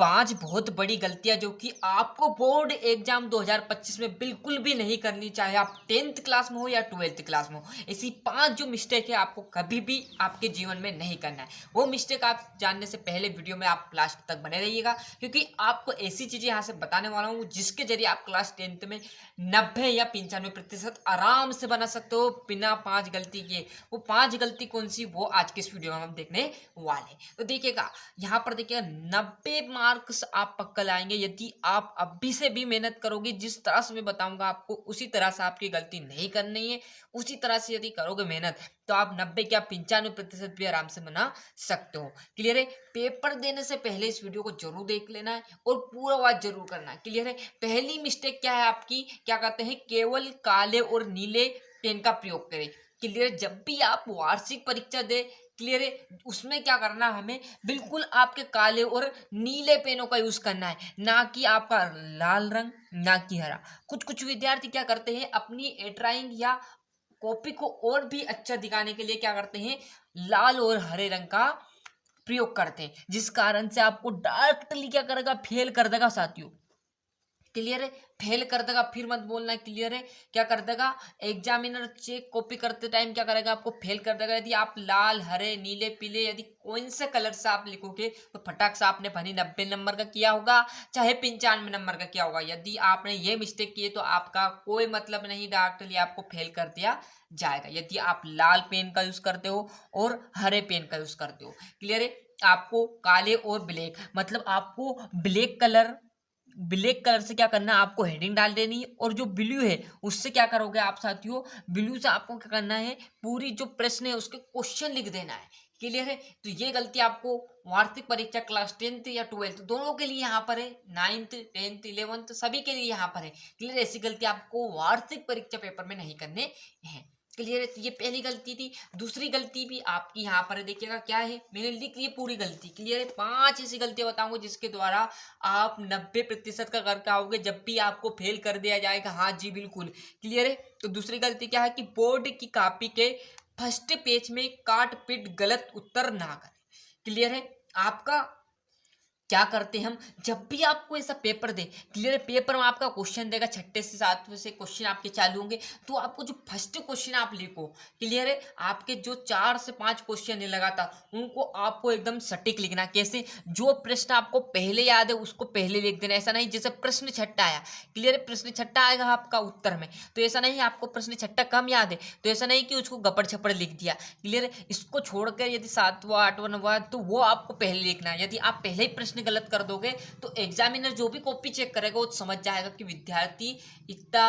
5 बहुत बड़ी गलतियां जो कि आपको बोर्ड एग्जाम 2025 में बिल्कुल भी नहीं करनी चाहिए, आप 10th क्लास में हो या 12th क्लास में हो। ऐसी 5 जो मिस्टेक है आपको कभी भी आपके जीवन में नहीं करना है। वो मिस्टेक आप जानने से पहले वीडियो में आप लास्ट तक बने रहिएगा, क्योंकि आपको ऐसी चीजें यहाँ से बताने वाला हूँ जिसके जरिए आप क्लास 10th में 90 या 95% आराम से बना सकते हो बिना 5 गलती किए। वो 5 गलती कौन सी, वो आज के इस वीडियो में हम देखने वाले। तो देखिएगा यहाँ पर, देखिएगा 90 मार्क्स आप पक्का लाएंगे यदि आप अभी से भी मेहनत करोगे। जिस तरह से मैं बताऊंगा आपको उसी तरह से आपकी गलती नहीं करनी है। उसी तरह से यदि करोगे मेहनत तो आप 90 क्या 95% भी आराम से बना सकते हो। क्लियर है? पेपर देने से पहले इस वीडियो को जरूर देख लेना है और पूरा बात जरूर करना है। क्लियर है? पहली मिस्टेक क्या है आपकी, क्या कहते हैं, केवल काले और नीले पेन का प्रयोग करें। क्लियर? जब भी आप वार्षिक परीक्षा दे, क्लियर है, उसमें क्या करना है, हमें बिल्कुल आपके काले और नीले पेनों का यूज करना है, ना कि आपका लाल रंग, ना कि हरा। कुछ कुछ विद्यार्थी क्या करते हैं, अपनी ड्राइंग या कॉपी को और भी अच्छा दिखाने के लिए क्या करते हैं, लाल और हरे रंग का प्रयोग करते हैं, जिस कारण से आपको डायरेक्टली क्या करेगा, फेल कर देगा साथियों। क्लियर है? फेल कर देगा, फिर मत बोलना। क्लियर है? क्या कर देगा, एग्जामिनर चेक कॉपी करते टाइम क्या करेगा, आपको फेल कर देगा। यदि आप लाल, हरे, नीले, पीले यदि कौन से कलर से आप लिखोगे तो फटाक से आपने भली 90 नंबर का किया होगा, चाहे 95 नंबर का किया होगा। यदि आपने ये मिस्टेक की है तो आपका कोई मतलब नहीं, डायरेक्टली आपको फेल कर दिया जाएगा यदि आप लाल पेन का यूज करते हो और हरे पेन का यूज करते हो। क्लियर है? आपको काले और ब्लैक, मतलब आपको ब्लैक कलर से क्या करना है, आपको हेडिंग डाल देनी है, और जो ब्लू है उससे क्या करोगे आप साथियों, ब्लू से आपको क्या करना है, पूरी जो प्रश्न है उसके क्वेश्चन लिख देना है। क्लियर है? तो ये गलती आपको वार्षिक परीक्षा क्लास 10th या 12th दोनों के लिए यहाँ पर है, 9th 10th 11th सभी के लिए यहाँ पर है। क्लियर? ऐसी गलती आपको वार्षिक परीक्षा पेपर में नहीं करने हैं। क्लियर है? तो ये पहली गलती थी। दूसरी गलती भी आपकी यहाँ पर है, देखिएगा क्या है, मैंने लिख ली पूरी गलती। क्लियर है? 5 ऐसी गलतियां बताऊंगा जिसके द्वारा आप 90% का करके आओगे, जब भी आपको फेल कर दिया जाएगा। हाँ जी बिल्कुल। क्लियर है? तो दूसरी गलती क्या है कि बोर्ड की कॉपी के फर्स्ट पेज में काट पीट गलत उत्तर ना करें। क्लियर है? आपका क्या करते हैं हम, जब भी आपको ऐसा पेपर दे, क्लियर, पेपर में आपका क्वेश्चन देगा, 6 से 7 से क्वेश्चन आपके चालू होंगे, तो आपको जो फर्स्ट क्वेश्चन आप लिखो, क्लियर है, आपके जो 4 से 5 क्वेश्चन है लगातार, उनको आपको एकदम सटीक लिखना। कैसे, जो प्रश्न आपको पहले याद है उसको पहले लिख देना। ऐसा नहीं जैसे प्रश्न छठा आया, क्लियर है, प्रश्न छठा आएगा आपका उत्तर में, तो ऐसा नहीं आपको प्रश्न छठा कम याद है तो ऐसा नहीं कि उसको गपड़ छपड़ लिख दिया। क्लियर है? इसको छोड़कर यदि 7वां 8वां 9वां तो वो आपको पहले लिखना है। यदि आप पहले ही प्रश्न गलत कर दोगे तो एग्जामिनर जो भी कॉपी चेक करेगा वो समझ जाएगा कि विद्यार्थी इतना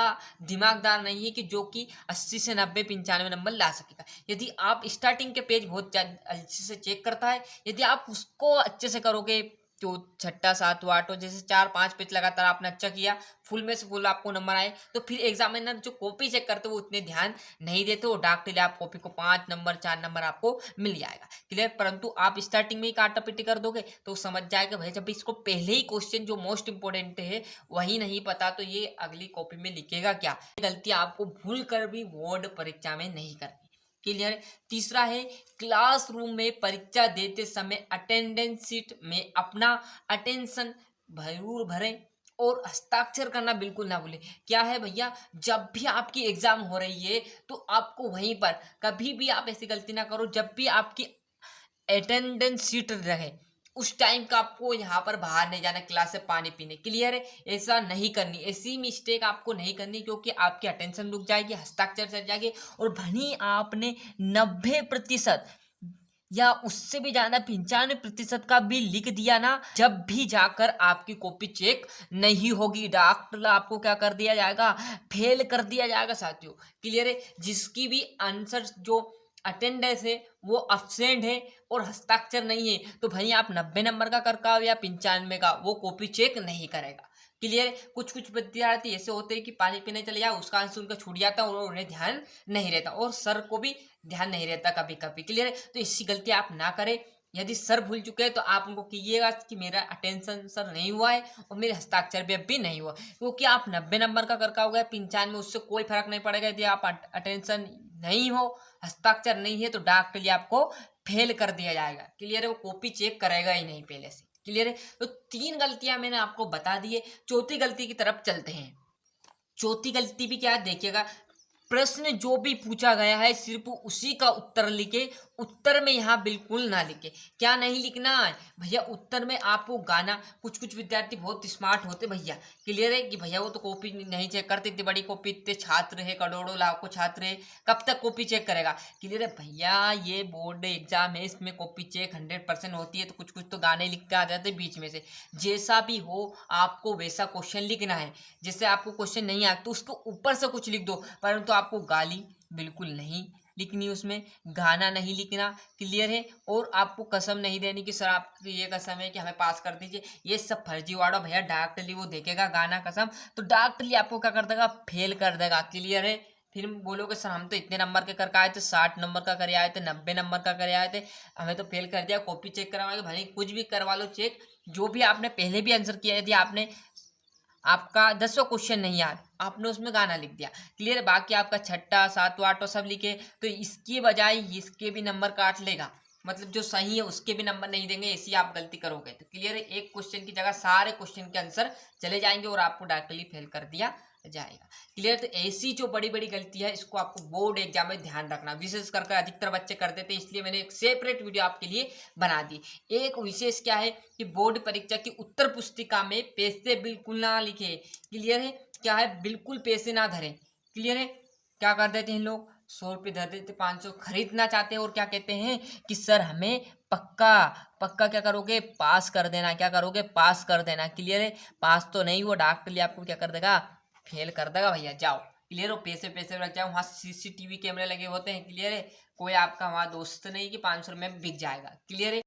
दिमागदार नहीं है कि जो कि 80 से 90 95 नंबर ला सकेगा। यदि आप स्टार्टिंग के पेज बहुत अच्छे से चेक करता है, यदि आप उसको अच्छे से करोगे तो 6ठा 7वां 8वां जैसे 4-5 पेज लगातार आपने अच्छा किया, फुल में से फुल आपको नंबर आए, तो फिर एग्जामिनर जो कॉपी चेक करते वो उतने ध्यान नहीं देते, वो डायरेक्टली आप कॉपी को 5 नंबर 4 नंबर आपको मिल जाएगा। क्लियर? परंतु आप स्टार्टिंग में ही काटा पिटी कर दोगे तो समझ जाएगा भाई जब इसको पहले ही क्वेश्चन जो मोस्ट इंपोर्टेंट है वही नहीं पता तो ये अगली कॉपी में लिखेगा क्या। गलती आपको भूल कर भी बोर्ड परीक्षा में नहीं करनी। क्लियर? तीसरा है, क्लासरूम में परीक्षा देते समय अटेंडेंस शीट में अपना अटेंशन जरूर भरें और हस्ताक्षर करना बिल्कुल ना भूलें। क्या है भैया, जब भी आपकी एग्जाम हो रही है तो आपको वहीं पर कभी भी आप ऐसी गलती ना करो, जब भी आपकी अटेंडेंस शीट रहे उस टाइम का आपको यहाँ पर बाहर नहीं जाना क्लास से पानी पीने। क्लियर है? ऐसा नहीं करनी, ऐसी मिस्टेक आपको नहीं करनी, क्योंकि आपकी अटेंशन रुक जाएगी, हस्ताक्षर चल जाएगी, और भनी आपने 90% या उससे भी ज्यादा 95% का भी लिख दिया ना, जब भी जाकर आपकी कॉपी चेक नहीं होगी, डॉक्टर आपको क्या कर दिया जाएगा, फेल कर दिया जाएगा साथियों। क्लियर है? जिसकी भी आंसर जो अटेंडेंस है वो अब्सेंट है और हस्ताक्षर नहीं है तो भाई आप 90 नंबर का करका हो या 95 का, वो कॉपी चेक नहीं करेगा। क्लियर? कुछ कुछ विद्यार्थी ऐसे होते हैं कि पानी पीने चले जाओ, उसका आंसर उनका छूट जाता है और उन्हें ध्यान नहीं रहता, और सर को भी ध्यान नहीं रहता कभी कभी। क्लियर? तो ऐसी गलती आप ना करें। यदि सर भूल चुके हैं तो आप उनको कीजिएगा कि मेरा अटेंशन सर नहीं हुआ है और मेरे हस्ताक्षर भी अभी नहीं हुआ, क्योंकि आप 90 नंबर का करका हो गया 95 उससे कोई फर्क नहीं पड़ेगा। यदि आप अटेंशन नहीं हो, हस्ताक्षर नहीं है, तो डायरेक्टली आपको फेल कर दिया जाएगा। क्लियर है? वो कॉपी चेक करेगा ही नहीं पहले से। क्लियर है। तो 3 गलतियां मैंने आपको बता दी है। चौथी गलती की तरफ चलते हैं। चौथी गलती भी क्या है देखिएगा, प्रश्न जो भी पूछा गया है सिर्फ उसी का उत्तर लिखे, उत्तर में यहाँ बिल्कुल ना लिखे। क्या नहीं लिखना है भैया, उत्तर में आपको गाना, कुछ कुछ विद्यार्थी बहुत स्मार्ट होते भैया, क्लियर है कि भैया वो तो कॉपी नहीं चेक करते, इतनी बड़ी कॉपी, इतने छात्र है, करोड़ों लाखों छात्र है, कब तक कॉपी चेक करेगा। क्लियर है भैया, ये बोर्ड एग्जाम है, इसमें कॉपी चेक 100% होती है, तो कुछ कुछ तो गाने लिख के आ जाते हैं बीच में से। जैसा भी हो आपको वैसा क्वेश्चन लिखना है। जैसे आपको क्वेश्चन नहीं आता तो उसको ऊपर से कुछ लिख दो, परंतु आपको गाली बिल्कुल नहीं लिखनी, उसमें गाना नहीं लिखना। क्लियर है। और आपको कसम नहीं देनी कि सर आपकी ये कसम है कि हमें पास कर दीजिए, ये सब फर्जीवाड़ा भैया। डायरेक्टली वो देखेगा गाना कसम, तो डायरेक्टली आपको क्या कर देगा, फेल कर देगा। क्लियर है। फिर बोलोगे सर हम तो इतने नंबर के करके आए थे, 60 नंबर का करे आए थे, 90 नंबर का करे आए थे, हमें तो फेल कर दिया। कॉपी चेक करवाएंगे भाई, कुछ भी करवा लो चेक, जो भी आपने पहले भी आंसर किया, यदि आपने आपका 10वां क्वेश्चन नहीं याद, आपने उसमें गाना लिख दिया। क्लियर। बाकी आपका छठा सातवां आठवां सब लिखे, तो इसकी बजाय इसके भी नंबर काट लेगा, मतलब जो सही है उसके भी नंबर नहीं देंगे, ऐसी आप गलती करोगे तो। क्लियर है। एक क्वेश्चन की जगह सारे क्वेश्चन के आंसर चले जाएंगे और आपको डायरेक्टली फेल कर दिया जाएगा। क्लियर। तो ऐसी जो बड़ी बड़ी गलती है इसको आपको बोर्ड एग्जाम में ध्यान रखना, विशेष करके अधिकतर बच्चे कर देते, इसलिए मैंने एक सेपरेट वीडियो आपके लिए बना दी। एक विशेष क्या है कि बोर्ड परीक्षा की उत्तर पुस्तिका में पैसे बिल्कुल ना लिखे। क्लियर है। क्या है, बिल्कुल पैसे ना धरे। क्लियर है। क्या कर देते हैं लोग, 100 रुपये धर देते, 500 खरीदना चाहते हैं और क्या कहते हैं कि सर हमें पक्का पक्का क्या करोगे, पास कर देना, क्या करोगे, पास कर देना। क्लियर है। पास तो नहीं, वो डॉक्टर आपको क्या कर देगा, फेल कर देगा भैया। जाओ। क्लियर हो। पैसे पैसे रख जाओ, वहाँ CCTV कैमरे लगे होते हैं। क्लियर है। कोई आपका वहाँ दोस्त नहीं कि 500 रुपये में बिक जाएगा। क्लियर है।